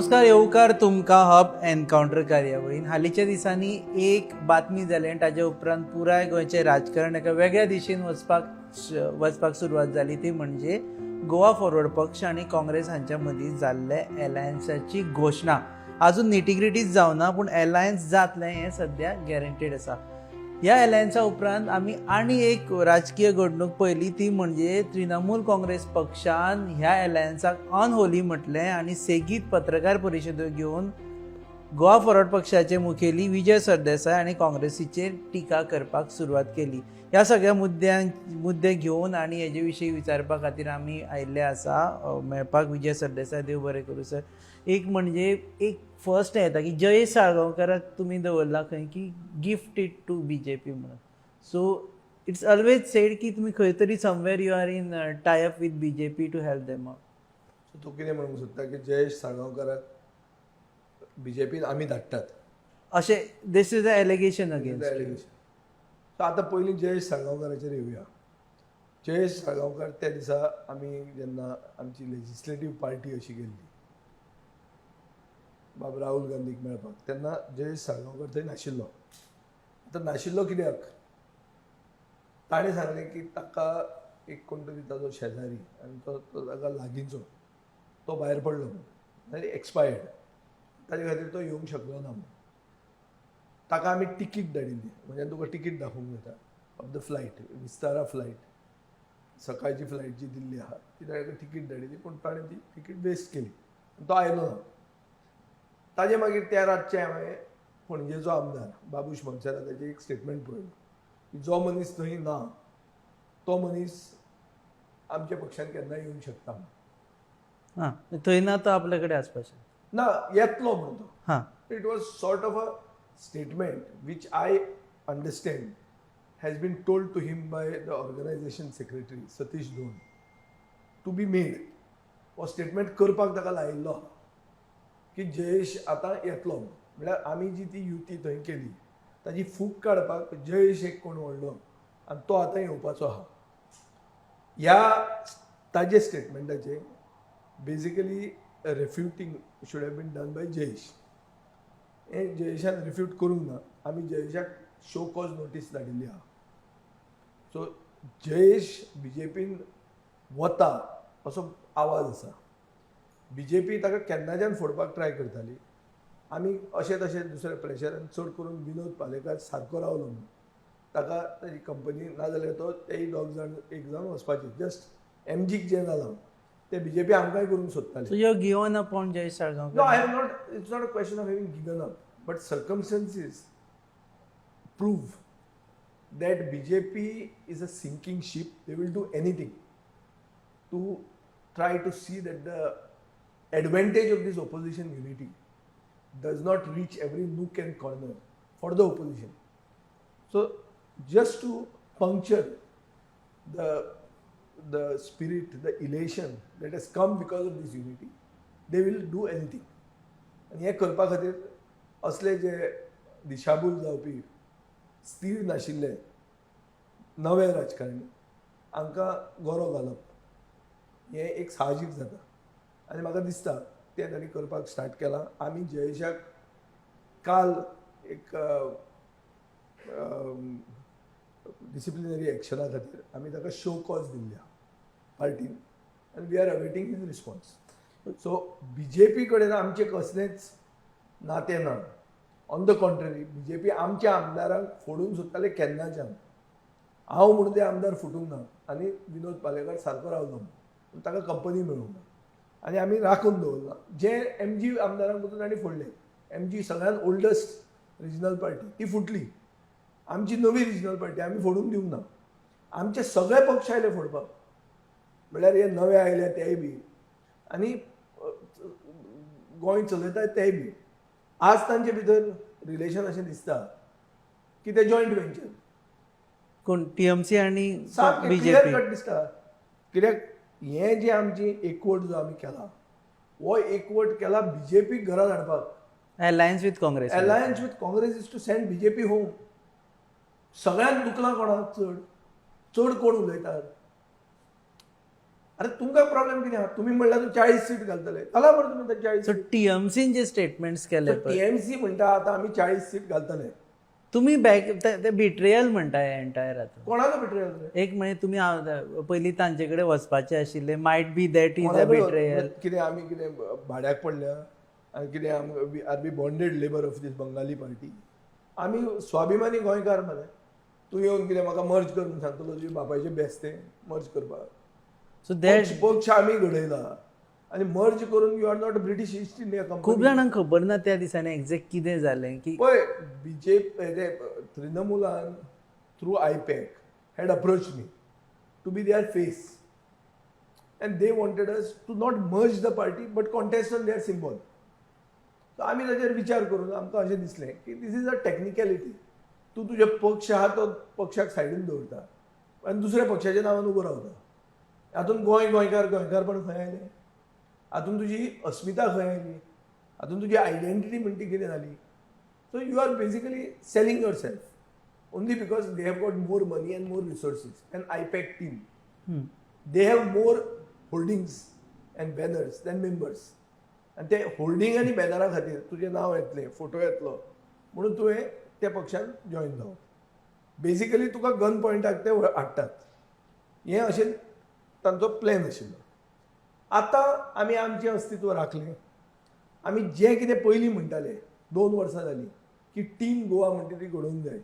नमस्कार, येवकार तुमकां हब एनकावंटर कार्यावळीन. हालींच्या दिसांनी एक बातमी जाली आनी ताजे उपरांत पुराय गोंयचें राजकारण एका वेगळ्या दिशेन वचपाक सुरवात जाली. ती म्हणजे गोवा फॉरवर्ड पक्ष आनी काँग्रेस हांच्या मदीं जाल्ले एलायन्साची घोशणा. आजून निटीग्रिटीज जावना, पूण एलायन्स जातलें हें सद्या गॅरंटीड आसा. ह्या एलायन्सा उपरांत आमी आनी एक राजकीय घडणूक पळयली, ती म्हणजे तृणमूल काँग्रेस पक्षान ह्या एलायन्साक अनहोली म्हटलें आनी सेगीत पत्रकार परिशदो घेवन गोवा फॉरवर्ड पक्षाचे मुखेली विजय सरदेसाय आनी काँग्रेसीचेर टिका करपाक सुरवात केली. ह्या सगळ्या मुद्दे घेवन आनी हेजे विशीं विचारपा खातीर आमी आयिल्ले आसा मेळपाक विजय सरदेसाय. देव बरें करूं सर. एक म्हणजे एक फर्स्ट येता की जयेश साळगांवकाराक तुमी दवरला खंय की गिफ्ट इट टू BJP म्हणून. सो इट्स ऑलवेज सेड की तुमी खंय तरी somewhere you are in tie up with BJP to help them out. सो तूं कितें म्हणूंक सोदता की जयेश साळगांवकाराक BJPन आमी धाडटात अशें this is a allegation against. सो आतां पयलीं जयेश साळगांवकाराचेर येवया. जयेश साळगांवकार त्या दिसा आमी जेन्ना आमची लेजिस्लेटीव पार्टी अशी गेल्ली बाब राहुल गांधीक मेळपाक, तेन्ना जयेश साळगांवकर थंय नाशिल्लो. आतां नाशिल्लो कित्याक? ताणें सांगलें की ताका एक कोण तरी ताजो शेजारी आनी तो ताका लागींचो तो भायर पडलो आनी एक्सपायर्ड. ताजे खातीर तो येवंक शकलो ना म्हणून ताका आमी तिकीट धाडिल्ली. म्हणजे तुका तिकीट दाखोवंक जाता of the flight, Vistara flight, सकाळची फ्लायट जी दिल्ली आहा ती ताका तिकीट धाडिल्ली, पूण ताणें ती तिकीट वेस्ट केली. तो आयलो ना. ताजे मागीर त्या रातचे हांवें पणजेचो आमदार बाबूश मनशारा ताजें एक स्टेटमेंट पळयलो की जो मनीस थंय ना तो मनीस आमच्या पक्षान केन्नाय येवंक शकता म्हणून. हां, थंय ना तो आपल्या कडेन आसपाचें ना, येतलो म्हणून तो. हां. It was sort of a statement which I understand has been told to him by the organisation secretary Satish Dhond to be made. हो स्टेटमेंट करपाक ताका लायिल्लो आहा की जयेश आतां येतलो म्हणून. म्हळ्यार आमी जी ती युती थंय केली ताजी फूक काडपाक जयेश एक कोण व्हडलो आनी तो आतां येवपाचो आहा. ह्या ताजे स्टेटमेंटाचेर basically refuting should have been done by Jayesh. हें जयेशान रिफ्यूट करूंक ना. आमी जयेशाक शो कॉज नोटीस धाडिल्ली आहा. सो जयेश BJPन वता असो आवाज आसा. BJP ताका केन्नाच्यान फोडपाक ट्राय करताली. आमी अशें तशें दुसऱ्या प्रेशरान चड करून विनोद पालेकार सारको रावलो म्हणून ताका ताजी कंपनी नाजाल्यार तो तेय दोग जाण एक जावन वचपाचे. जस्ट MGक जें जालां ते BJP आमकांय करूंक सोदताली. So you given up on Jayesh No, Salgaonkar. I have not. It's not a question of having given up, but circumstances prove that BJP is a sinking ship. They will do anything to try to see that the advantage of this opposition unity does not reach every nook and corner for the opposition. So, just to puncture the spirit, the elation that has come because of this unity, they will do anything. आनी हें करपा खातीर असले जे दिशाभूल जावपी स्थिर नाशिल्ले नवे राजकारणी हांकां गरो घालप हें एक साहजीक जाता. आनी म्हाका दिसता तें ताणी करपाक स्टार्ट केलां. आमी जयेशाक काल एक डिसिप्लिनरी एक्शना खातीर आमी ताका शो कॉज दिल्ल्या पार्टीन आनी we are awaiting his response. So BJP कडेन आमचें कसलेंच नातें ना. ऑन द कॉन्ट्ररी BJP आमच्या आमदारांक फोडूंक सोदताले केन्नाच्यान. हांव म्हणून ते आमदार फुटूंक ना आनी विनोद पालेकार सारको रावलो म्हणून ताका कंपनी मेळूंक ना आनी आमी राखून दवरला. जे MG आमदारांक पसून ताणी फोडले. MG सगळ्यांत ओल्डस्ट रिजनल पार्टी ती फुटली. आमची नवी रिजनल पार्टी आमी फोडूंक दिवंक ना. आमचे सगळे पक्ष आयले फोडपाक. म्हळ्यार हे नवे आयले तेय बी आनी गोंय चलयताय तेय बी. आज तांचे भितर रिलेशन अशें दिसता की ते जॉयंट वेंचर कोण TMC आनी सारकें क्लियर BJP. कट दिसता. कित्याक हें जे आमची एकवट जो आमी केला हो एकवट केला BJP घरा धाडपाक. Alliance with Congress. Alliance with Congress is to send BJP home. सगळ्यांत दुखला कोणाक चड कोण उलयतात? अरे तुमकां प्रॉब्लेम कितें आहा तुम्ही म्हणला तूं 40 सीट घालतले घाला बरं तुमी ते 40 सो टीएमसीन जे स्टेटमेंट्स केले पळय टीएमसी म्हणटा आता आम्ही 40 सीट घालतले तुम्ही बॅक ते बिट्रेयल म्हणटा एंटायर हातून कोणाला बिट्रेयल रे एक म्हणजे तुम्ही पयलीं तांचे कडेन वचपाचे आशिल्ले might be that is a betrayal कितें आमी कितें भाड्याक पडल्या आनी कितें are be bonded labour of this Bengali party आमी स्वाभिमानी गोंयकार मरे तूं येवन कितें म्हाका मर्ज कर म्हणून सांगतलो तुजे बापायचे बेस्ते मर्ज करपाक सो दॅट पक्ष आमी घडयला आनी मर्ज करून you are not British East India खूब कंपनी जाणांक खबर ना त्या दिसांनी एक्झॅक्ट कितें जालें की पळय बीजेपी तृणमुलान through IPAC had approach me to be their face and they wanted us to not merge the party but contest on their symbol so आमी ताचेर विचार करून आमकां अशें दिसलें की दीस इज अ टेक्निकॅलिटी तूं तुजे पक्ष आहा तो पक्षाक सायडीन दवरता आनी दुसऱ्या पक्षाच्या नांवान उबो रावता हातून गोंयकारपण खंय आयलें हातून तुजी अस्मिता खंय आयली हातून तुजी आयडेंटिटी म्हणटी कितें जाली so you are basically selling your self only because they have got more money and more resources and IPAC team they have more holdings and banners than members आनी ते होल्डिंग आनी बॅनरा खातीर तुजें नांव येतलें फोटो येतलो म्हणून तुवें त्या पक्षान जॉयन जावप बेसिकली तुका गन पॉयंटाक ते हाडटात हें अशें तांचो प्लॅन आशिल्लो आतां आमी आमचें अस्तित्व राखलें आमी जें कितें पयलीं म्हणटाले 2 वर्सां जालीं की टीम गोवा म्हणटा ती घडोवंक जाय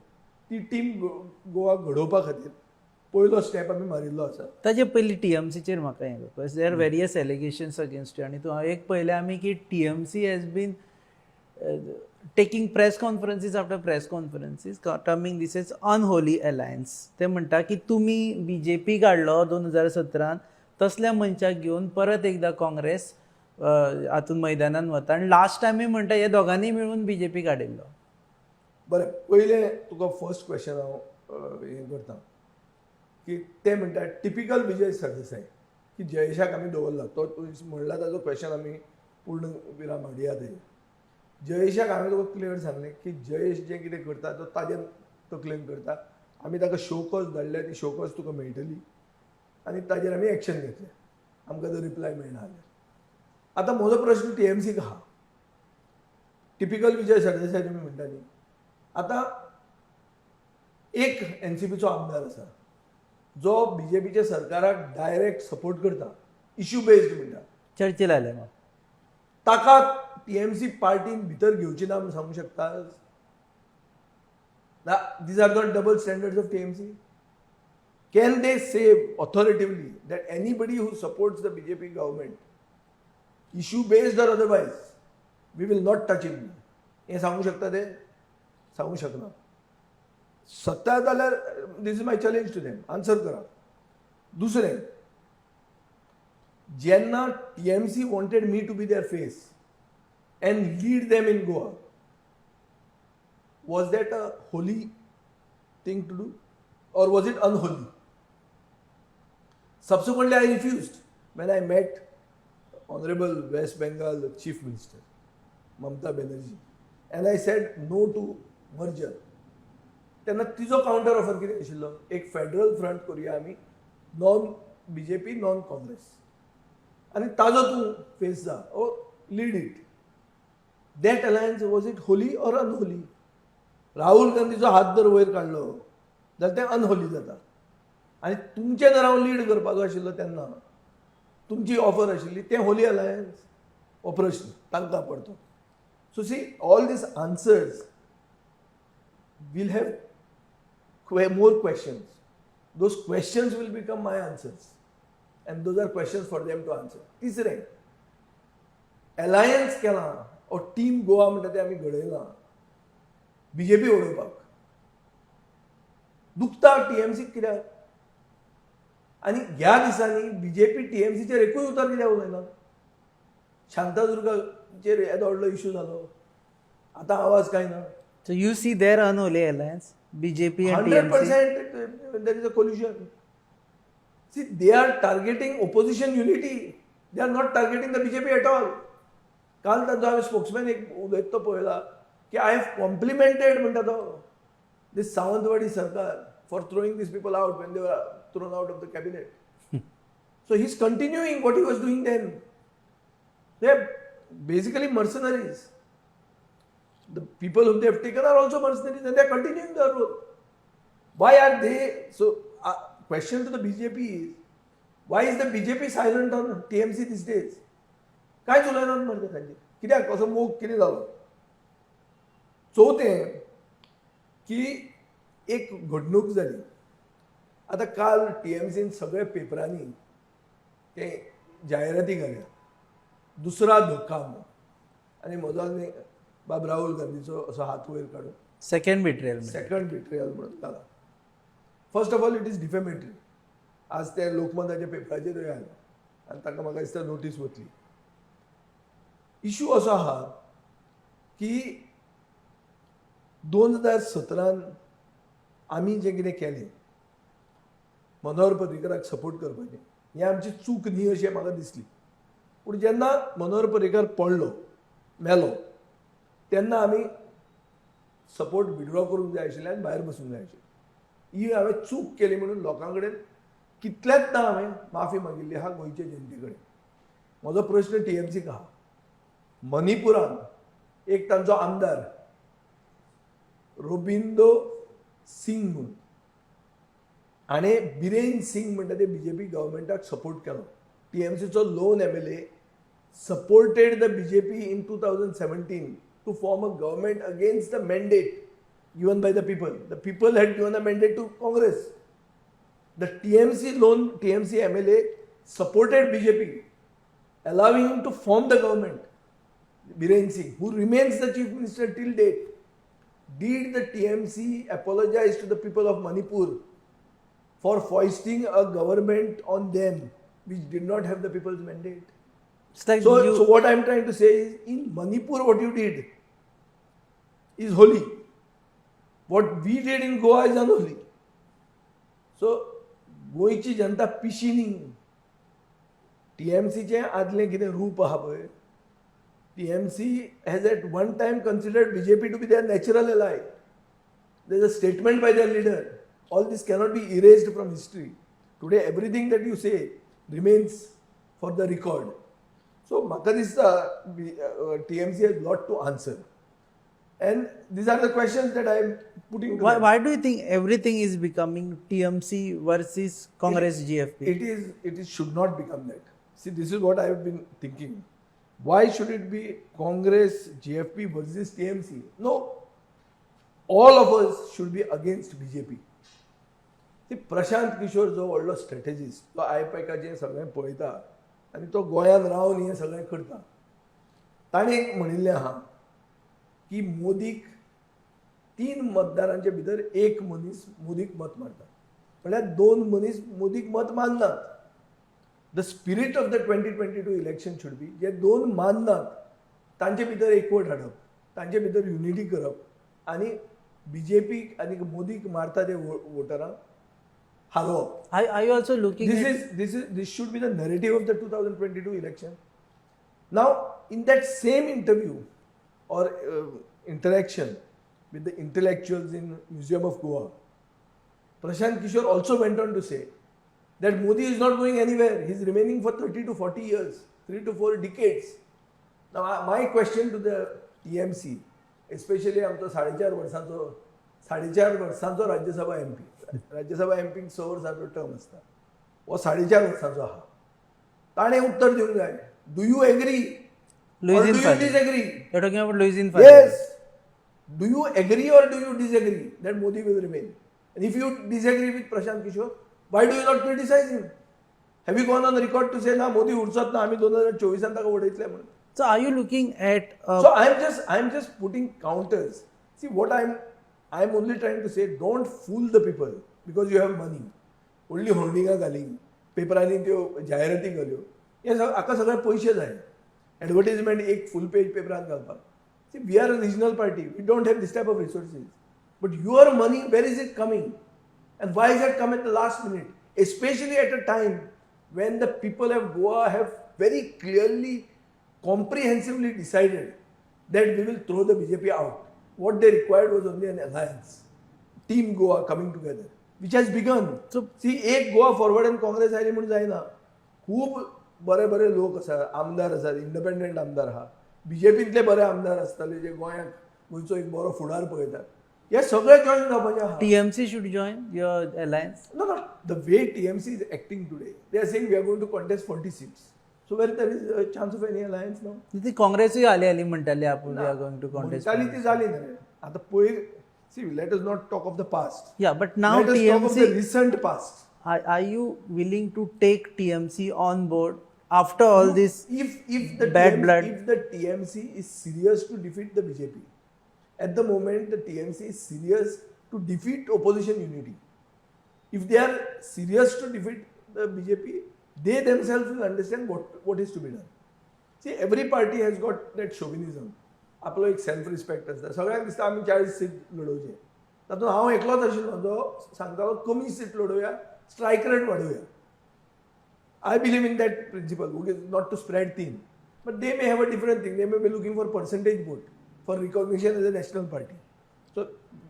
ती टीम गोवा घडोवपा खातीर पयलो स्टेप आमी मारिल्लो आसा ताचे पयलीं टीएमसीचेर म्हाका हें because there are various allegations against you आनी तूं एक पळयलें आमी की TMC has been taking press conferences after press conferences terming this as unholy alliance ते म्हणटा की तुमी बीजेपी काडलो 2017 तसल्या मनशाक घेवन परत एकदा काँग्रेस हातून मैदानान वता आनी लास्ट टायमी म्हणटा हे दोगांनी मेळून बीजेपी काडिल्लो बरें पयलें तुका फर्स्ट क्वेश्चन हांव हें करता की ते म्हणटा टिपिकल विजय सरदेसाय की जयेशाक आमी दवरला तो म्हणला ताजो क्वेश्चन आमी पूर्ण विराम हाडया तेजेर जयेशाक हांवें तुका क्लियर सांगलें की जयेश जें कितें करता तो ताजें तकलेन करता आमी ताका शोकॉज धाडल्या ती शोकॉज तुका मेळटली आनी ताजेर आमी एक्शन घेतलें आमकां जर रिप्लाय मेळना जाल्यार आतां म्हजो प्रश्न टीएमसीक आहा टिपिकल विजय सरदेसाय तुमी म्हणटा न्ही आतां एक एनसीपीचो आमदार आसा जो बीजेपीच्या सरकाराक डायरेक्ट सपोर्ट करता इश्यू बेस्ड म्हणटा चर्चेल आयले म्हाका ताका टीएमसी पार्टीन भितर घेवची ना म्हणून सांगूं शकता these are the double standards of TMC can they say authoritatively that anybody who supports the BJP government issue based or otherwise we will not touch in हें सांगूं शकता ते सांगूं शकना सत्ता जाल्यार this is my challenge to them answer करा दुसरें जेन्ना TMC wanted me to be their face and lead them in Goa was that a holy thing to do or was it unholy? Subsequently, I refused when I met Honorable West Bengal Chief Minister, Mamata Banerjee, and I said no to merger. तेन्ना तिजो counter offer कितें आशिल्लो एक federal front करुया आमी non BJP non Congress आनी ताजो तूं फेस जा ओ lead it that alliance was it holy or unholy Rahul गांधीचो हात जर वयर काडलो जाल्यार तें अनहोली जाता आनी तुमचें जर हांव लीड करपाचो आशिल्लो तेन्ना तुमची ऑफर आशिल्ली तें होली अलायन्स हो प्रश्न तांकां पडतो so see all this answers will have more questions those questions will become my answers and those are questions for them to answer तिसरें अलायन्स केलां ओ टीम गोवा म्हणटा तें आमी घडयलां बीजेपी उडोवपाक दुखता टीएमसी कित्याक आनी ह्या दिसांनी बीजेपी टीएमसीचेर एकूय उतर कित्याक उलयना शांतादुर्गाचेर येदो व्हडलो इश्यू जालो आतां आवाज काय ना So you see their unholy alliance, BJP and 100% TMC? there is a collusion. See, they are targeting opposition unity. They are not targeting the BJP at all. काल तांचो हांवें स्पोक्समॅन एक उलयता तो पळयला की आय हॅव कॉम्प्लिमेंटेड म्हणटा तो this Sawantwadi Sarkar for throwing these people out when they were thrown out of the cabinet. So he's continuing what he was doing then. They're basically mercenaries. The people whom they have taken are also mercenaries and they're continuing their role. Why are they? So, question to the BJP is, why is the BJP silent on TMC these days? काय उलयनात मरे तांचे कित्याक असो मोग कितें जालो? चवथें की एक घडणूक जाली. आतां काल TMCन सगळ्या पेपरांनी ते जायराती घाल्या दुसरा धक्का म्हणून आनी म्हजो आनी बाब राहुल गांधीचो असो हात वयर काडून सेकंड बिट्रेयल सेकंड बिट्रेयल म्हणून घाला. First of all it is defamatory. आज ते लोकमताच्या पेपराचेरूय आयला आनी ताका म्हाका दिसता नोटीस वतली. इशू असो आहा की 2017 आमी जें कितें केलें मनोहर पर्रीकराक सपोर्ट करपाचें हें आमची चूक न्ही अशें म्हाका दिसली. पूण जेन्ना मनोहर पर्रीकर पडलो मेलो तेन्ना आमी सपोर्ट विड्रॉ करूंक जाय आशिल्लें आनी भायर बसूंक जाय आशिल्लें. ही हांवें चूक केली म्हणून लोकां कडेन कितल्याचदा हांवें माफी मागिल्ली आहा गोंयचे जनते कडेन. म्हजो प्रश्न TMCक आहा. मणिपुरान एक तांचो आमदार रोबिंदो सिंग म्हणून हाणें बिरेन सिंग म्हणटा ते BJP गव्हर्मेंटाक सपोर्ट केलो. TMCचो loan MLA supported the BJP in 2017 to form a government against the mandate given by the people. The people had given a mandate to Congress. The TMC MLA supported BJP, allowing him to form the government. Biren Singh, who remains the chief minister till date. Did the TMC apologize to the people of Manipur for foisting a government on them which did not have the people's mandate? It's like So what I'm trying to say is, in Manipur, what you did is holy. What we did in Goa is unholy. So, गोंयची जनता पिशी न्ही. TMCचें आदलें कितें रूप आहा पळय, TMC has at one time considered BJP to be their natural ally. There is a statement by their leader. All this cannot be erased from history. Today, everything that you say remains for the record. So, म्हाका दिसता TMC has lot to answer. And these are the questions that I am putting to them. why do you think everything is becoming TMC versus Congress GFP? It should not become that. See, this is what I have been thinking. Why should it be Congress GFP versus TMC? No. All of us should be against BJP. See, Prashant Kishor जो व्हडलो strategist तो आयपॅकाचें सगळें पळयता आनी तो गोंयांत रावन हें सगळें करता. ताणें एक म्हणिल्लें आहा की मोदीक 3 मतदारांचे भितर एक मनीस मोदीक मत मारता. म्हळ्यार 2 मनीस मोदीक मत माननात. The spirit of the 2022 election should be जे 2 माननात तांचे भितर एकवट हाडप, तांचे भितर युनिटी करप आनी BJP आनी मोदीक मारता ते वोटरांक हारोवप. Are you also looking This should be the narrative of the 2022 election. Now, in that same interview or interaction with the intellectuals in Museum of Goa, Prashant Kishore also went on to say that Modi is not going anywhere. He is remaining for 30 to 40 years, 3 to 4 decades. Now, my question to the TMC, especially आमचो 4.5 वर्सांचो Rajya Sabha MP. Rajya Sabha MPक 6 वर्सांचो term आसता. हो 4.5 वर्सांचो आहा. ताणें उत्तर दिवंक जाय. Do you agree? Or do you disagree? You're talking about Louisine Fadil. Yes. Do you agree or do you disagree that Modi will remain? And if you disagree with Prashant Kishore, why do you not criticize him? Have you gone on record to say, na Modi उरचत ना आमी 2024 ताका वडयतले म्हणून? So are you looking at So I'm just putting counters. See, what I'm only trying to say, don't fool the people because you have money. Only holdinga घाली, पेपरांनी त्यो जायराती घाल्यो. हे हाका सगळे पयशे जाय. Advertisement एक full page पेपरान घालपाक. See, we are a regional party. We don't have this type of resources. But your money, where is it coming? And why is it come at the last minute? Especially at a time when the people of Goa have very clearly, comprehensively decided that we will throw the BJP out. What they required was only an alliance. Team Goa coming together, which has begun. So, see, एक Goa forward and Congress oily म्हणून जायना. खूब बरे बरे लोक आसा, आमदार आसात, इंडिपेंडंट आमदार आहा, बीजेपींतले बरे आमदार आसताले जे गोंयांत गोंयचो एक बरो फुडार पळयतात. हे सगळे जॉईन जावपाचे आहा. TMC should join your alliance. No, no. The way TMC is acting today, they are saying we are going to contest 40 seats. So where there is a chance of any alliance now? ती काँग्रेसही आली म्हणटाली आपण we are going to contest. म्हणटाली ती जाली ना रे. आता पयर see, let us not talk of the past. Yeah, but now Let us talk of the TMC, recent past. are you willing to take TMC on board after all this If the bad blood? if the TMC is serious to defeat the BJP, at the moment the TMC is serious to defeat opposition unity. If they are serious to defeat the BJP, they themselves will understand what is to be done. See, every party has got that chauvinism. आपलो एक self respect आसता. सगळ्यांक दिसता आमी 40 seat लडोवचे. तातूंत हांव एकलोच आशिल्लो जो सांगतालो कमी सीट लडोवया, स्ट्रायक रेट वाडोवया. I believe in that principle, okay, not to spread things. But they may have a different thing. They may be looking for percentage vote, for recognition as a national party. So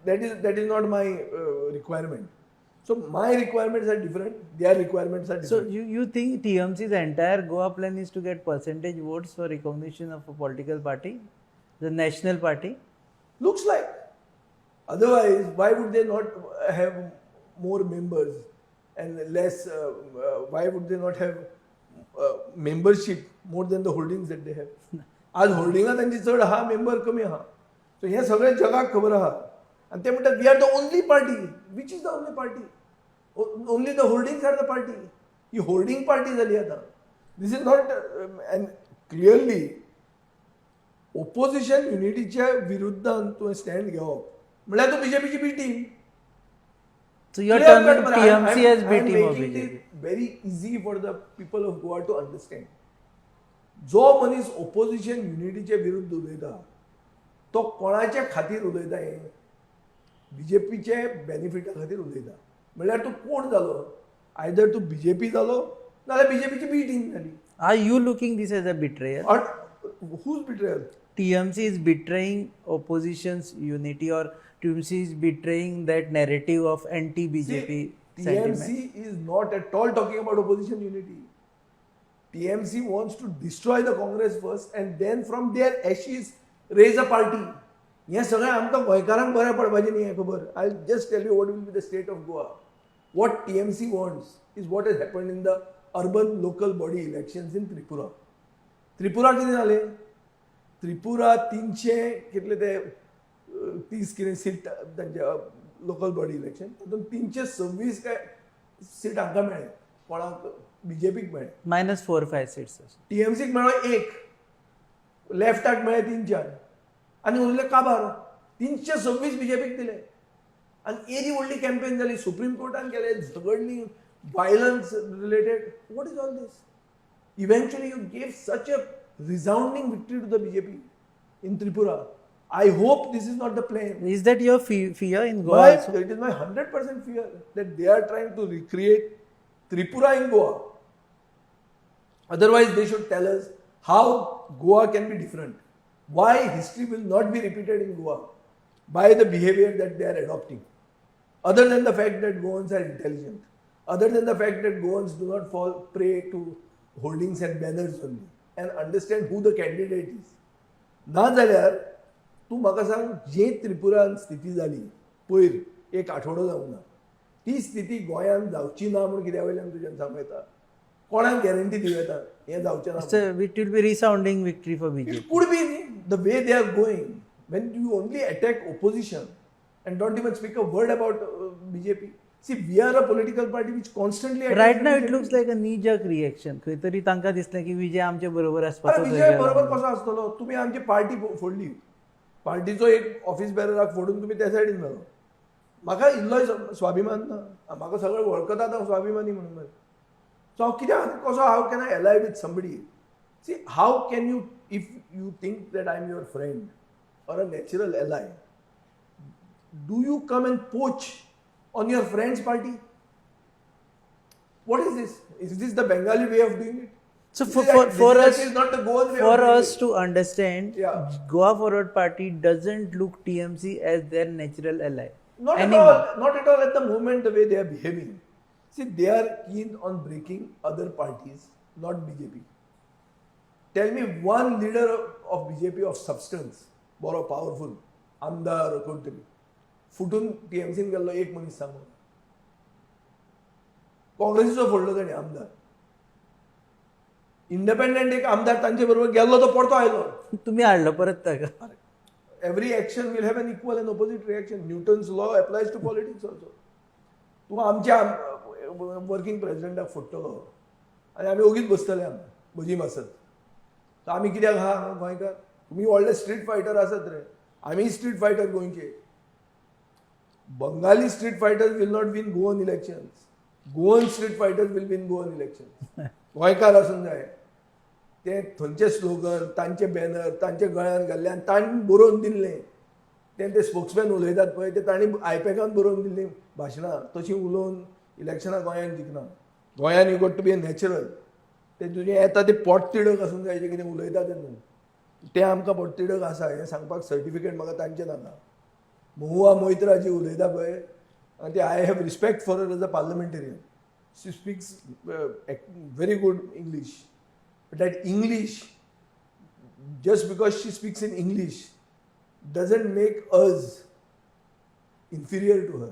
that is not my requirement. So my requirements are different. Their requirements are So different. you think TMC's entire Goa plan is to get percentage votes for recognition of a political party, the national party? Looks like. Otherwise, why would they not have more members and less? Why would they not have membership more than the holdings that they have? आज होल्डिंगां तांची चड आहा, member कमी आहा. So हे सगळे जगाक खबर आहा. आनी ते म्हणटात we are the only party. Which is the only party? Only the holdings are the party. ही होल्डिंग पार्टी जाली आतां. This is not and clearly opposition युनिटीच्या विरुद्धान तुवें स्टँड घेवप म्हळ्यार तूं बीजेपीची B team. So you're terming TMC as B team of making BJP. it very easy for the people of Goa to understand. जो मनीस ओपोजिशन युनिटीचे विरुद्ध उलयता तो कोणाच्या खातीर उलयता हे बीजेपीचे बेनिफिटा खातीर उलयता. म्हळ्यार तूं कोण जालो, आयदर तूं बीजेपी जालो नाल्यार बीजेपीची बी टीम जाली. Are you looking this as a betrayal? और whose betrayal? TMC is betraying opposition's unity, or TMC is betraying that narrative of anti-BJP See, sentiment? TMC is not at all talking about opposition unity. TMC wants to destroy the Congress first and then from their ashes raise a party. हे सगळें आमकां गोंयकारांक बरें पडपाचें न्ही हें खबर. I just tell you what will be the state of Goa. What TMC wants is what has happened in the urban local body elections in Tripura. Tripura कितें जालें? त्रिपुरा 300 कितले ते 30 कितें सीट तांचे लोकल बॉडी इलेक्शन तातूंत 326 काय सीट हांकां मेळ्ळे, कोणाक बीजेपीक मेळ्ळे. -4-5 seats. TMCक मेळ्ळो 1, लेफ्टाक मेळ्ळे 3-4 आनी उरले काबार 326 बीजेपीक दिले. आनी एदी व्हडली कॅम्पेन जाली, सुप्रीम कोर्टान केले, झगडली, violence related. What is all this? Eventually you gave such a resounding victory to the BJP in Tripura. I hope this is not the plan. Is that your fear in Goa also? It is my 100% fear that they are trying to recreate Tripura in Goa. Otherwise, they should tell us how Goa can be different. Why history will not be repeated in Goa by the behavior that they are adopting. Other than the fact that Goans are intelligent. Other than the fact that Goans do not fall prey to holdings and banners only. And understand who the candidate is. ना जाल्यार तूं म्हाका सांग, जे त्रिपुरान स्थिती जाली पयर 1 आठवडो जावंक ना, ती स्थिती गोंयांत जावची ना म्हूण कित्या वयल्यान तुज्यान सांगूं येता? कोणाक गॅरंटी दिवं येता हें जावचें ना? So it will be resounding victory for BJP. It could be the way they are going. When you only attack opposition and don't even speak a word about BJP. See, we are a political party which constantly attacks Right now it BJP. looks like a knee-jerk reaction. खंय तरी तांकां दिसलें की विजय आमचे बरोबर अरे आसपाचो विजय बरोबर कसो आसतलो? तुमी आमची पार्टी फोडली. पार्टीचो एक ऑफिस बेरराक फोडून तुमी त्या सायडीन घालो. म्हाका इल्लोय स्वाभिमान ना. म्हाका सगळे वळखतात हांव स्वाभिमानी म्हणून. सो हांव कित्याक कसो how can I ally with somebody? See, how can you, if you think that I am your friend or a natural ally, do you come and poach on your friend's party? What is this? Is this the Bengali way of doing it? So This for is like- for this us is not the Goan way for of doing us it. to understand, Yeah. Goa Forward Party doesn't look TMC as their natural ally. Not at anymore. all. Not at all at the moment the way they are behaving. See, they are keen on breaking other parties not BJP. Tell me one leader of BJP of substance, बरो powerful, आमदार कोण तरी फुटून TMCन गेल्लो एक मनीस सांगू. काँग्रेसीचो फोडलो ताणें आमदार. इंडिपेंडंट एक आमदार तांचे बरोबर गेल्लो तो परतो आयलो. तुम्ही हाडलो परत ताका. Every action will have an equal and opposite reaction. Newton's law applies to politics also. तूं आमच्या वर्किंग प्रेसिडेंटाक फोडटलो आनी आमी ओगीच बसतले हांगा म्हजी आसत. तर आमी कित्याक आहा गोंयकार? तुमी व्हडले स्ट्रीट फायटर आसत रे. आमी स्ट्रीट फायटर गोंयचे. Bengali street fighters will not win Goan elections. Goan street fighters will win Goan elections. गोंयकार आसूंक जाय. ते थंयचे स्लोगन, तांचे बॅनर, तांचे गळ्यान घाल्ले आनी तांणी बरोवन दिल्लें. ते स्पोक्समॅन उलयतात पळय ते तांणी आयपॅकान बरोवन दिल्लीं भाशणां तशीं उलोवन इलेक्शनां गोंयांत जिखना. गोंयांत you got to be a natural. ते तुजें येता ते पोटतिडक आसूंक जाय जें कितें उलयता तेन्ना. ते आमकां पोटतिडक आसा हें सांगपाक सर्टिफिकेट म्हाका तांचें नाका. महुआ मोइत्रा जी उलयता पळय आनी ते I have respect for her as a parliamentarian. She speaks very good English. But that English, just because she speaks in English, doesn't make us inferior to her.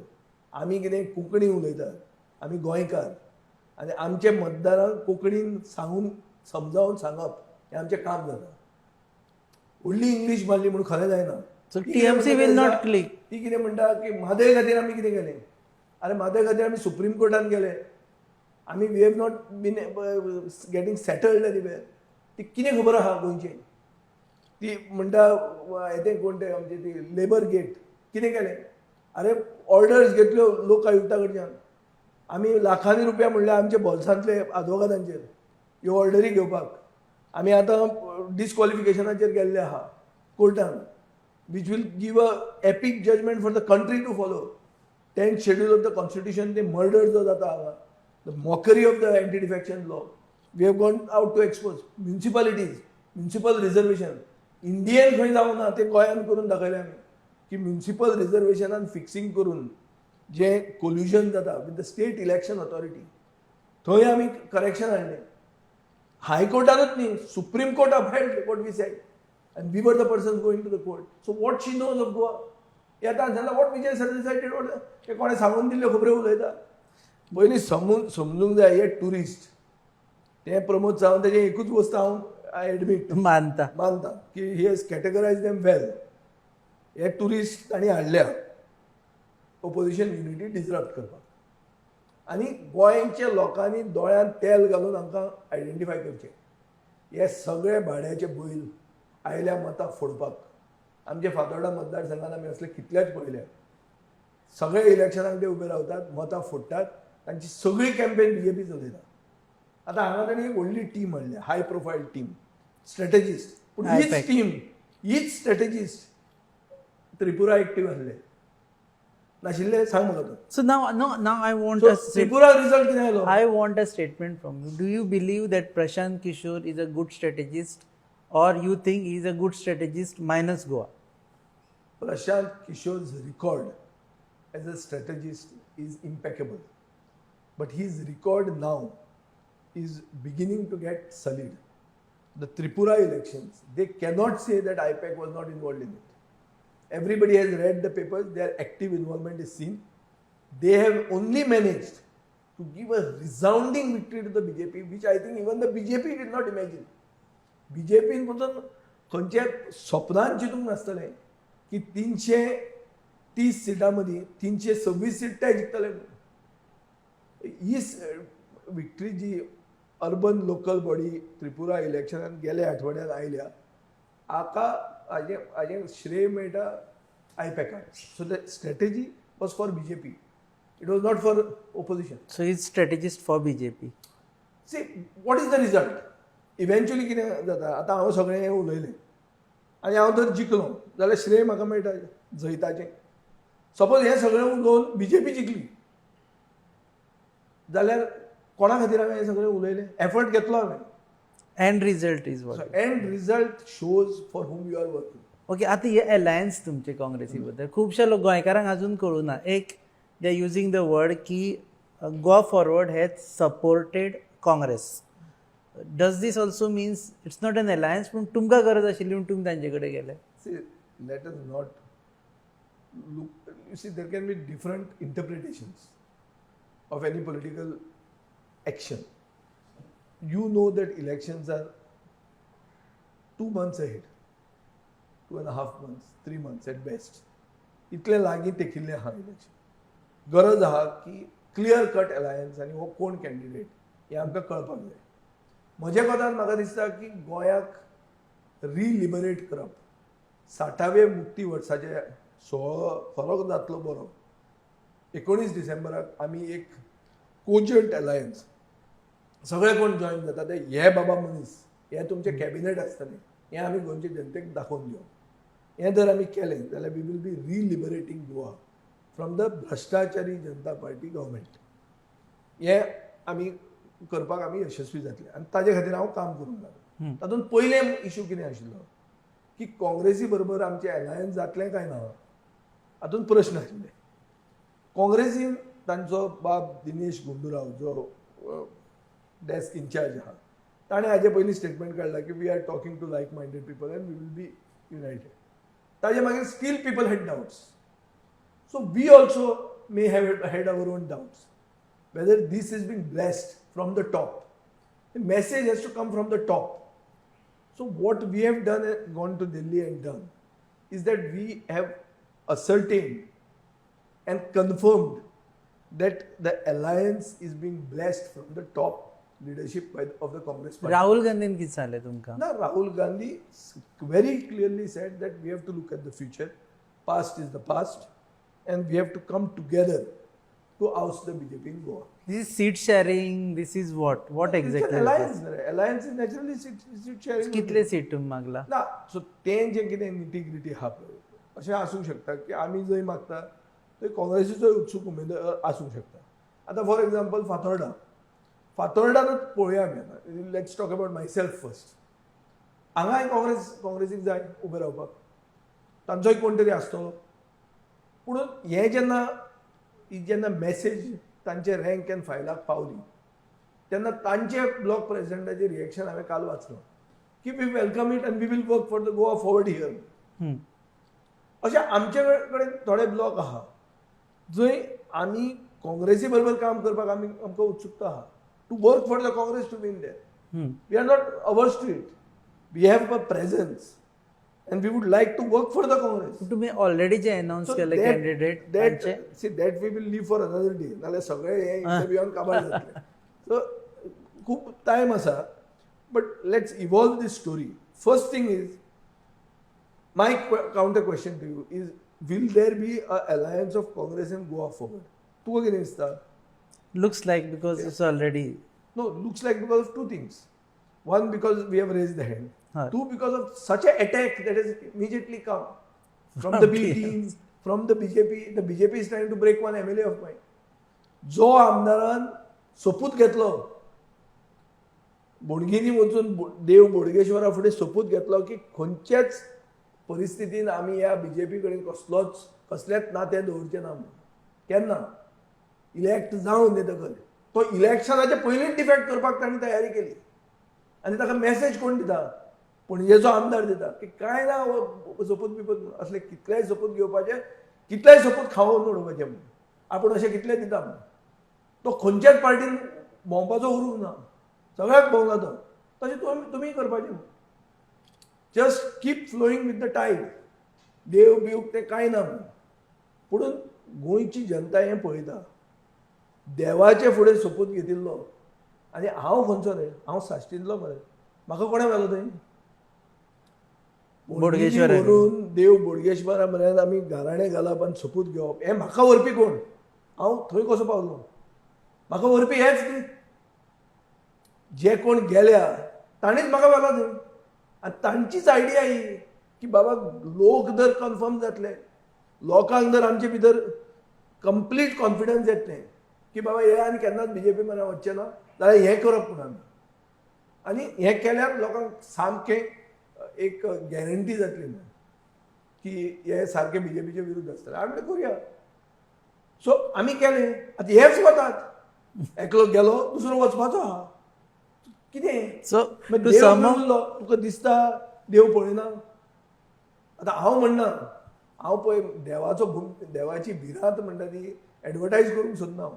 आमी कितें कोंकणी उलयतात, आमी गोंयकार आनी आमचे मतदारांक कोंकणीन सांगून समजावून सांगप हें आमचें काम जाता. व्हडली इंग्लीश मारली म्हणून खरें जायना. So TMC will not click. ती कितें म्हणटा की म्हादय खातीर आमी कितें केलें? अरे म्हादय खातीर आमी सुप्रीम कोर्टान गेले. आमी we have not been getting settled anywhere. ती कितें खबर आहा गोंयचें? ती म्हणटा येते कोण ते आमचे ती लेबर गेट कितें केलें? अरे ऑर्डर्स घेतल्यो लोक आयुक्ता कडच्यान. आमी लाखांनी रुपया म्हणले आमच्या बोल्सांतले आदवोगादांचेर ह्यो ऑर्डरी घेवपाक. आमी आतां डिस्क्वॉलिफिकेशनाचेर गेल्ले आहा कोर्टान which will give a epic judgement for the country to follow. 10th schedule of the constitution ते मर्डर जो जाता हांगा. The mockery of the anti-defection law. We have gone out to expose municipalities, municipal reservation. Indian खंय जावं ना ते गोंयान करून दाखयलें आमी की म्युनिसिपल रिजर्वेशनान फिक्सिंग करून जे कोल्युजन जाता with the state election authority थंय आमी करेक्शन हाडलें. हायकोर्टानूच न्ही supreme court upheld what we said and we were the person going to the court. So what she knows of Goa येता जाल्यार what Vijay Sardesai did what ते कोणें सांगून दिल्ल्यो खबऱ्यो उलयता. पयलीं समजूंक जाय हे टुरिस्ट ते प्रमोद सावंत तेजें एकूच वस्त हांव आय एडमीट मानता की ही हॅज कॅटेगरायज देम वेल. हे टुरिस्ट तांणी हाडल्या ऑपोजिशन युनिटी डिसरप्ट करपाक आनी गोंयच्या लोकांनी दोळ्यांत तेल घालून आमकां आयडेंटिफाय करचें. हे सगळे भाड्याचे बैल आयल्या मतां फोडपाक. आमचे फातोर्डा मतदारसंघान आमी असले कितलेच पळयल्या. सगळे इलेक्शनाक ते उबे रावतात मतां फोडटात. तांची सगळी कॅम्पेन BJP चलयता. आतां हांगा ताणी एक व्हडली टीम हाडल्या हाय प्रोफायल टीम स्ट्रॅटेजिस्ट. पूण हीच स्ट्रॅटेजिस्ट त्रिपुरा एक्टीव आसले नाशिल्ले सांग म्हाका तूं. So now I want Tripura result कितें आयलो? I want a statement from you. Do you believe that Prashant Kishore is a good strategist or you think he is a good strategist minus Goa? Prashant Kishore's record as a strategist is impeccable. But his record now is beginning to get sullied. The Tripura elections, they cannot say that IPAC was not involved in it. Everybody has read the papers, their active involvement is seen. They have only managed to give a resounding victory to the BJP, which I think even the BJP did not imagine. BJP पासून खंयचे स्वप्नांत चिंतूंक नासतलें की 330 सिटां मदीं 326 seat ते जिखतले. ही victory जी urban local body Tripura इलेक्शनान गेल्या आठवड्यात आयल्या हाका हाजें श्रेय मेळटा आयपॅकाक. So the strategy was for BJP. It was not for opposition. So he's strategist for BJP. See what is the result? Eventually कितें जाता? आतां हांव सगळें हें उलयलें आनी हांव जर जिखलो जाल्यार श्रेय म्हाका मेळटा जैताचें. सपोज हें सगळें उलोवन BJP जिखली जाल्यार कोणा खातीर हांवें हें सगळें उलयलें? एफर्ट घेतलो हांवें. End result is what? End result shows for whom you are working. Okay आता हे अलायन्स तुमचे काँग्रेसी बद्दल खुबशे लोक गोंयकारांक अजून कळुना. एक they are using the word की Goa forward has supported Congress. Does this also means it's not an alliance पूण तुमकां गरज आशिल्ली म्हूण तुमी तांचे कडेन गेले. See, let us not look. You see, there can be different interpretations of any political action. You know that elections are 2 months ahead, 2.5 months, 3 months at best. इतले लागीं तेकिल्लें आहा इलेक्शन. गरज आहा की क्लियर कट अलायन्स आनी हो कोण candidate हें आमकां कळपाक जाय. म्हज्या कोतान म्हाका दिसता की गोंयाक रिलिबरेट करप 60वे मुक्ती वर्साचे सोहळो खरोच जातलो बरो. 19 डिसेंबराक आमी एक कोजंट अलायन्स सगळे कोण जॉईन जाता ते हे बाबा मनीस हे तुमचे कॅबिनेट आसतले हें आमी गोंयचे जनतेक दाखोवन दिवप. हें जर आमी केलें जाल्यार we will be reliberating Goa from the Bhrashtachari Janata Party government. हें आमी करपाक आमी यशस्वी जातले आनी ताजे खातीर हांव काम करूंक लागलो. तातूंत पयलें इशू कितें आशिल्लो की काँग्रेसी बरोबर आमचें अलायन्स जातलें काय ना हातूंत प्रश्न आशिल्ले. काँग्रेसीन तांचो बाब दिनेश गुंडूराव जो डेस्क इन्चार्ज आहा ताणें हाजे पयलीं स्टेटमेंट काडला की we are talking to like minded people and we will be united. ताजे मागीर still people had doubts. So we also may have had our own doubts whether this is being blessed from the top. The message has to come from the top. So what we have done, gone to Delhi and done, is that we have ascertained and confirmed that the alliance is being blessed from the top leadership of the Congress party. Rahul Gandhian कितें सांगलें तुमकां? Now Rahul Gandhi very clearly said that we have to look at the future. Past is the past and we have to come together to oust the BJP in Goa. This is seat sharing. This is what? What exactly? It's an alliance. Alliance is naturally seat sharing. कितले seat तुम्ही मागला? ना so तें जें कितें integrity आहा पळय अशें आसूंक शकता की आमी जंय मागता थंय काँग्रेसीचो उत्सूक उमेदवार आसूंक शकता. आतां फॉर एग्जाम्पल फातोर्डानूच पळोवया आमी आतां. Let's talk about my self first. हांगाय काँग्रेसीक जाय उबे रावपाक तांचोय कोण तरी आसतलो. पूण हें जेन्ना मॅसेज तांचे रँक एंड फायलाक पावली तेन्ना तांचे ब्लॉक प्रेसिडेंटाचें रिएक्शन हांवें काल वाचलो की we welcome it and we will work for the Goa Forward here. अशें आमचे कडेन थोडे ब्लॉक आहा जंय आमी काँग्रेसी बरोबर काम करपाक आमकां उत्सुकता आहा to work for the Congress to win there. We are not ours to it. We have a presence and we would like to work for the Congress. तुम्ही ऑलरेडी जे अनाउन्स केले candidate that we will leave for another day. नाल्यार सगळे हे इंटरव्यूआन काबार जातले. So खूब time आसा but let's evolve this story. First thing is my counter question to you is will there be a alliance of Congress in Goa forward? तुका कितें दिसता? Looks like because it's already No, looks like because of two things. One, because we have raised the hand. Huh. Two, because of such an attack that has immediately come from the B teams, from the BJP. The BJP is trying to break one MLA of mine. जो आमदारान सोपूत घेतलो बोडगिनी वचून देव बोडगेश्वरा फुडें सोपूत घेतलो की खंयच्याच परिस्थितीन आमी ह्या BJP कडेन कसलेच नाते दवरचे ना म्हणून. केन्ना इलेक्ट जावन येतकच तो इलेक्शनाचे पयलींच डिफेक्ट करपाक ताणें तयारी केली आनी ताका मॅसेज कोण दिता? पणजेचो आमदार दिता की कांय ना सोपूत बिपूत असले कितलेय सोपूत घेवपाचे कितलेय सोपूत खावून उडोवपाचे म्हणून आपूण अशें कितले दिता म्हणून. तो खंयच्याच पार्टीन भोंवपाचो उरूंक ना. सगळ्याक भोंवला तो. तशें तुमी करपाचें. Just keep flowing with the tide. देव बिव तें कांय ना म्हणून. पुणून गोंयची जनता हें पळयता. देवाचे फुडें सोपूत घेतिल्लो आनी हांव खंयचो रे? हांव साश्टींतलो मरे. म्हाका कोणें व्हेलो थंय? बोडगेश्वर व्हरून देव बोडगेश्वरा म्हऱ्यान आमी घराणें घालप आनी सोपूत घेवप हें म्हाका व्हरपी कोण? हांव थंय कसो पावलो? म्हाका व्हरपी हेच न्ही. जे कोण गेल्या ताणीच म्हाका व्हेला थंय. आनी तांचीच आयडिया ही की बाबा लोक जर कन्फर्म जातले लोकांक जर आमचे भितर कंप्लीट कॉन्फिडन्स येतलें की बाबा हे आनी केन्नाच BJP म्हऱ्यान वचचें ना जाल्यार हें करप म्हणून आमी. आनी हें केल्यार लोकांक सामकें एक गॅरंटी जातली ना की हे सारके BJPचे विरुद्ध आसतले. आमी करुया. सो आमी केलें. आतां हेच वतात. एकलो गेलो दुसरो वचपाचो आहा. कितें सो मागीर टू देव सम खंय उरलो तुका दिसता देव पळयना आतां हांव म्हणना हांव पळय देवाची भिरांत म्हणटा ती एडवर्टायज करूंक सोदना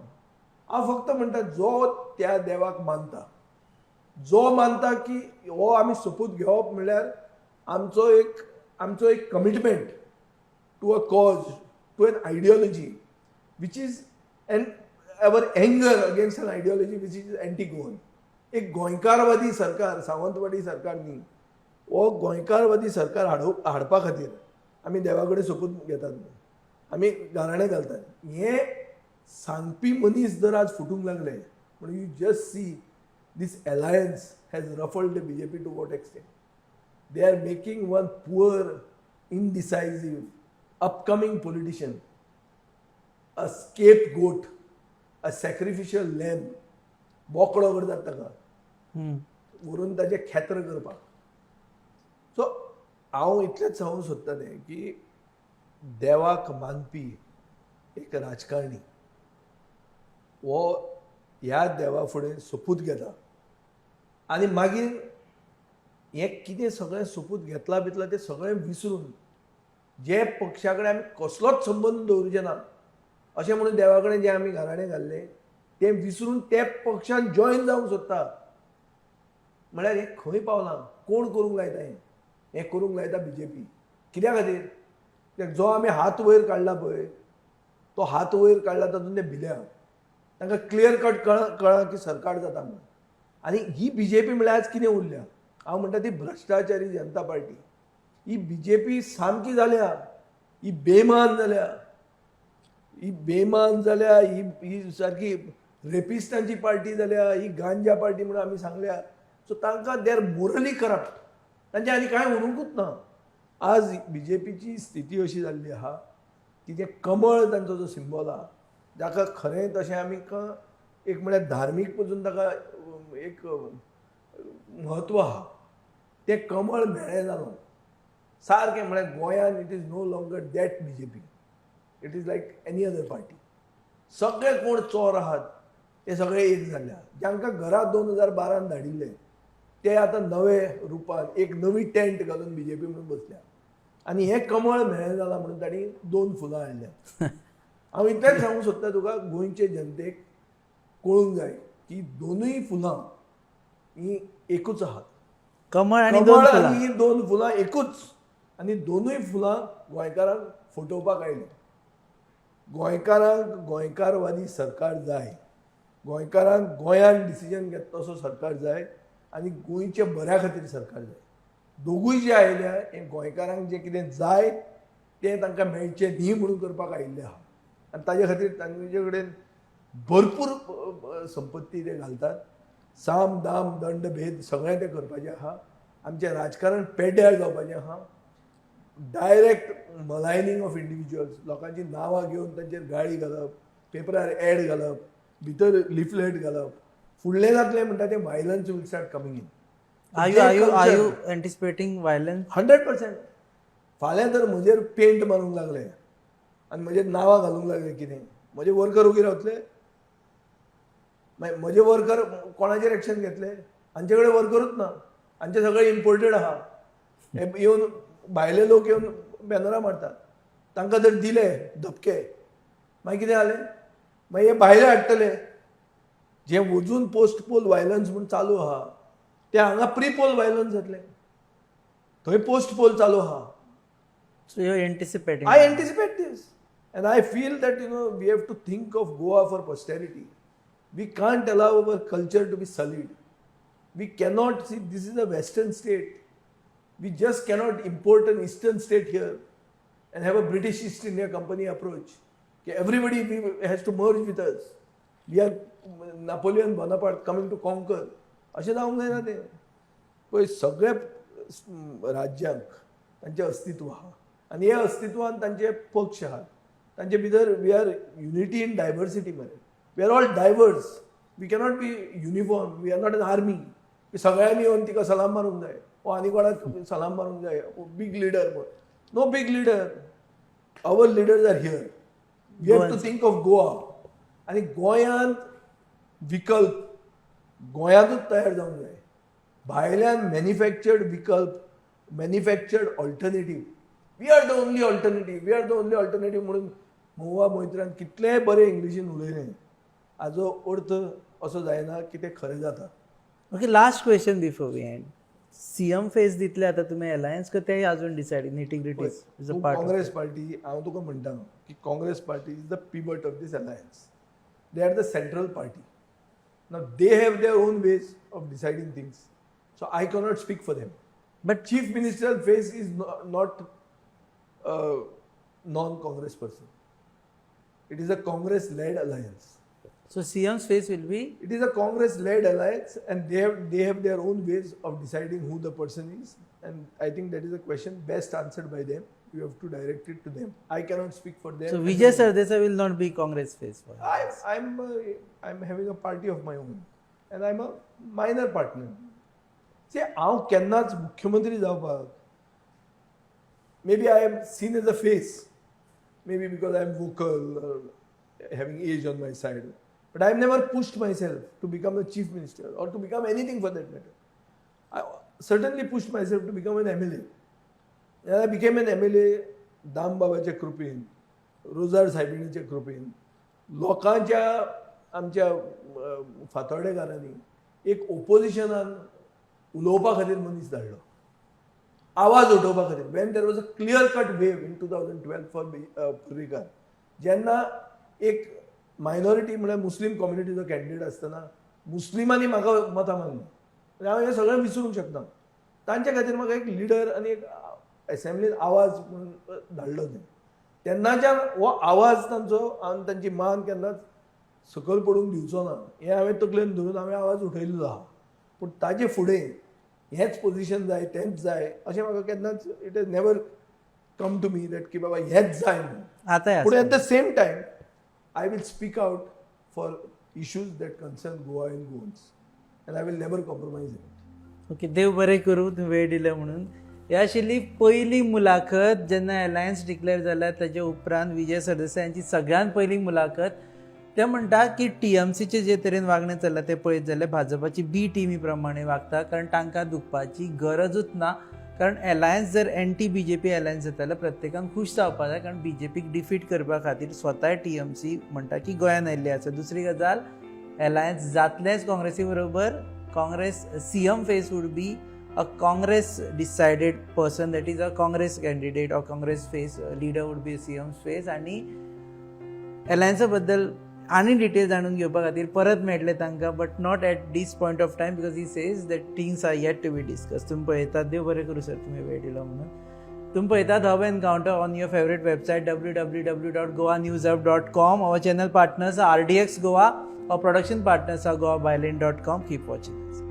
हांव फक्त म्हणटा जो त्या देवाक मानता जो मानता की हो आमी सोपूत घेवप म्हणल्यार आमचो एक commitment to a cause to an ideology which is an ever anger against an ideology which is anti Goan एक गोंयकारवादी सरकार सावंतवाडी सरकार न्ही हो गोंयकारवादी सरकार हाडपा खातीर आमी देवा कडेन सोपूत घेतात आमी गाराणें घालतात हें सांगपी मनीस जर आज फुटूंक लागले म्हणून you just see this alliance has ruffled the BJP to what extent? They are making one poor, indecisive, upcoming politician a scapegoat, a sacrificial lamb. बोकडो करतात ताका व्हरून ताचें खेत्र करपाक सो हांव इतलेंच सांगूंक सोदतालें की देवाक मानपी एक राजकारणी हो ह्या देवा फुडें सोपूत घेता आनी मागीर हें कितें सगळें सोपूत घेतला बितला तें सगळें विसरून जे पक्षा कडेन आमी कसलोच संबंद दवरचे ना अशें म्हणून देवा कडेन जें आमी घराणें घाल्लें तें विसरून ते पक्षान जॉयन जावंक सोदता म्हळ्यार हें खंय पावलां कोण करूंक लायता हें करूंक लायता BJP कित्या खातीर जो आमी हात वयर काडला पळय तो हात वयर काडला तातूंत ते भिल्या तांकां क्लियर कट कळ्ळां की सरकार जाता म्हणून आनी ही BJP म्हळ्यार आज कितें उरल्या हांव म्हणटा ती भ्रश्टाचारी जनता पार्टी ही BJP सामकी जाल्या ही बेमान जाल्या ही सारकी रेपिस्टांची पार्टी जाल्या ही गांजा पार्टी म्हणून आमी सांगल्या सो तांकां दे आर मोरली करप्ट तांचे आनी कांय उरूंकूच ना आज BJPची स्थिती अशी जाल्ली आहा की जें कमळ तांचो जो सिंबॉल आहा जाका खरें तशें आमी एक म्हळ्यार धार्मीक पसून ताका एक म्हत्व आहा तें कमळ मेळ्ळें जालो सारकें म्हळ्यार गोंयांत it is no longer that BJP it is like any other party सगळे कोण चोर आहात ते सगळे एक जाल्या जांकां घरा 2012 धाडिल्ले ते आतां नवे रुपान एक नवी टेंट घालून BJP म्हणून बसल्या आनी हें कमळ मेळ्ळें जालां म्हणून तांणी 2 फुलां हाडल्या हांव इतलेंच सांगूंक सोदता तुका गोंयचे जनतेक कळूंक जाय की दोनूय फुलां ही एकूच आहात कमळ आणि ही 2 फुलां एकूच आनी दोनूय फुलां गोंयकारांक फटोवपाक आयली गोंयकारांक गोंयकारवादी सरकार जाय गोंयकारांक गोंयान डिसिजन घेता तसो सरकार जाय आनी गोंयच्या बऱ्या खातीर सरकार जाय दोगूय जे आयल्या हें गोंयकारांक जें कितें जाय तें तांकां मेळचें न्ही म्हणून करपाक आयिल्लें आहा आनी ताजे खातीर तांचे कडेन भरपूर संपत्ती ते घालतात साम दाम दंड भेद सगळें ते करपाचें आहा आमचें राजकारण पेड्ड्यार जावपाचें आहा डायरेक्ट मलायनिंग ऑफ इंडिविज्युअल्स लोकांची नांवां घेवन तांचेर गाळी घालप पेपरार एड घालप भितर लिफलेट घालप फुडलें जातलें म्हणटा तें violence will start coming in Are you anticipating violence? 100%. फाल्यां तर म्हजेर पेंट मारूंक लागले आनी म्हजेर नांवां घालूंक लागले कितें म्हजे वर्कर उगी रावतले मागीर म्हजे वर्कर कोणाचेर एक्शन घेतले हांचे कडेन वर्करूच ना हांचे सगळे इम्पोर्टेड आहा हे येवन भायले लोक येवन बॅनरां मारतात तांकां जर दिले धपके मागीर कितें जालें मागीर हे भायले हाडटले जे वचून पोस्ट पोल वायलन्स म्हूण चालू आहा ते हांगा प्री पोल वायलन्स जातले थंय पोस्ट पोल चालू आहा So you're anticipating. I anticipate this. And I feel that, we have to think of Goa for posterity. We can't allow our culture to be sullied. We cannot see, this is a Western state. We just cannot import an Eastern state here and have a British East India Company approach. Everybody has to merge with us. We are Napoleon Bonaparte coming to conquer. अशें जावंक जायना तें पळय सगळ्या राज्यांक तांचें अस्तित्व आहा आनी हे अस्तित्वान तांचे पक्ष आहात तांचे भितर we are unity in diversity मरे we are all diverse we cannot be uniform we are not an army की सगळ्यांनी येवन तिका सलाम मारूंक जाय वो आनी कोणाक सलाम मारूंक जाय बीग लिडर म्हण no big leader our leaders are here we have to think of Goa आनी गोंयांत विकल्प गोंयांतूच तयार जावंक जाय भायल्यान मॅन्युफॅक्चर्ड विकल्प, manufactured alternative, we are the only alternative म्हणून मोवा मोहित्रान कितलेय बरे इंग्लिशीन उलयलें, हाजो अर्थ असो जायना की तें खरें जाता. Okay, last question before we end. CM face दितले आता तुम्ही अलायन्स का ते अजून डिसाइड निटिग्रिटी इज अ तूं पार्ट काँग्रेस पार्टी, हांव तुका म्हणटा की Congress party is the pivot of this alliance. They are the central party. Now they have their own ways of deciding things, so I cannot speak for them. But Chief Ministerial face is not a non-Congress person. It is a Congress-led alliance. So CM's face will be It is a Congress-led alliance, and they have their own ways of deciding who the person is. And I think that is a question best answered by them. You have to direct it to them. I cannot speak for them. So Vijay Sardesai will not be Congress face for us. I'm having a party of my own, and I'm a minor partner. See, हांव केन्नाच मुख्यमंत्री जावपाक, maybe I am seen as a face, maybe because I am vocal or having age on my side, but I have never pushed myself to become the chief minister or to become anything for that matter. I certainly pushed myself to become an MLA. And I became an MLA दाम बाबाच्या कृपेन, रोजार सायबिणीच्या कृपेन, लोकांच्या आमच्या फातोर्डेकारांनी एक ओपोजिशनान उलोवपा खातीर मनीस धाडलो, आवाज उठोवपा खातीर. When there was a clear cut wave in 2012 for Parrikar, जेन्ना एक मायनॉरिटी म्हळ्यार मुस्लीम कम्युनिटीचो कॅन्डिडेट आसतना मुस्लिमांनी म्हाका मतां मागली, आनी हांव हें सगळें विसरूंक शकना. तांच्या खातीर म्हाका एक लिडर आनी एक असेंब्लीन आवाज म्हणून धाडलो तें. तेन्नाच्यान हो आवाज तांचो आनी तांची मान केन्नाच सकयल पडूंक दिवचो ना, हें हांवें तकलेन धरून हांवें आवाज उठयल्लो आहा. पूण ताजे फुडें हेंच पोजिशन जाय, तेंच जाय अशें म्हाका केन्नाच, it has never come to me that की बाबा हेंच जाय म्हणून. आता पूण at the same time I will speak out for issues that concern Goa and Goans, and I will never compromise it. Okay, देव बरें करूं तुम्ही वेळ दिलो म्हणून. ही आशिल्ली पयली मुलाखत जेन्ना अलायन्स डिक्लेअर जाल्या ताचे उपरांत विजय सरदेसाय यांची सगळ्यांत पयली मुलाखत. ते म्हणटा की टीएमसीचे जे तरेन वागणें चल्लां तें पळयत जाल्यार भाजपाची बी टीमी प्रमाणे वागता, कारण तांकां दुखपाची गरजूच ना. कारण अलायन्स जर एंटी बीजेपी अलायन्स जाता जाल्यार प्रत्येकान खूश जावपा जाय, कारण बीजेपीक डिफीट करपा खातीर स्वताय टीएमसी म्हणटा की गोंयांत आयिल्ली आसा. दुसरी गजाल, अलायन्स जातलेंच काँग्रेसी बरोबर. Congress CM face would be a Congress decided person, that is a Congress candidate or Congress face leader would be a CM's face. आणि अलायन्स बद्दल आनी डिटेल जाणून घेवपा खातीर परत मेळटले तांकां, but not at this point of time, because he says that things are yet to be discuss. तुम्ही पळयतात, देव बरें करूं सर तुम्ही वेळ दिलो म्हणून. तुम्ही पळयतात hub encounter on your favourite website www.goaNewsHub.com. our channel partners are RDX Goa, our production partners are GoaBiolin.com. keep watching us.